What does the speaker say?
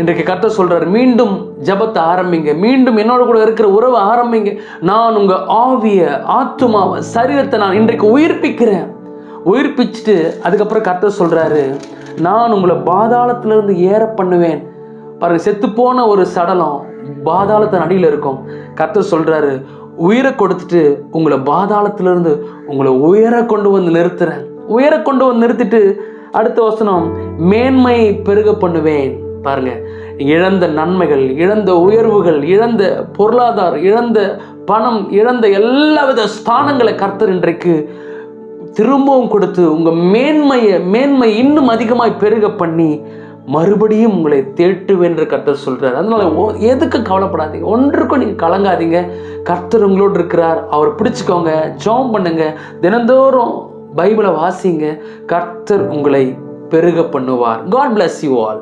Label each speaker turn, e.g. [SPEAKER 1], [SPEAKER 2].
[SPEAKER 1] இன்றைக்கு கர்த்தர் சொல்றாரு, மீண்டும் ஜெபத்தை ஆரம்பிங்க, மீண்டும் என்னோட கூட இருக்கிற உறவை ஆரம்பிங்க. நான் உங்க ஆவிய, ஆத்துமாவை, சரீரத்தை நான் இன்றைக்கு உயிர்ப்பிக்கிறேன். உயிர்ப்பிச்சுட்டு அதுக்கப்புறம் கர்த்தர் சொல்றாரு, நான் உங்களை பாதாளத்திலிருந்து ஏற பண்ணுவேன். பாருங்க, செத்து போன ஒரு சடலம் பாதாளத்தின் அடியில் இருக்கும். கர்த்தர் சொல்றாரு, உயிரை கொடுத்துட்டு உங்களை பாதாளத்திலிருந்து உங்களை உயர கொண்டு வந்து நிறுத்துறேன். உயர கொண்டு வந்து நிறுத்திட்டு அடுத்த வசனம், மேன்மை பெருக பண்ணுவேன். பாருங்க, இழந்த நன்மைகள், இழந்த உயர்வுகள், இழந்த பொருளாதாரம், இழந்த பணம், இழந்த எல்லா வித ஸ்தானங்களை கர்த்தர் இன்றைக்கு திரும்பவும் கொடுத்து உங்க மேன்மை இன்னும் அதிகமாய் பெருக பண்ணி மறுபடியும் உங்களை தேட்டுவேன் என்று கர்த்தர் சொல்றார். அதனால எதுக்கு கவலைப்படாதீங்க, ஒன்றுக்கும் நீங்க கலங்காதீங்க. கர்த்தர் உங்களோடு இருக்கிறார். அவரை பிடிச்சுக்கோங்க, ஜெபம் பண்ணுங்க, தினந்தோறும் பைபிளை வாசிங்க. கர்த்தர் உங்களை பெருக பண்ணுவார். God bless you all.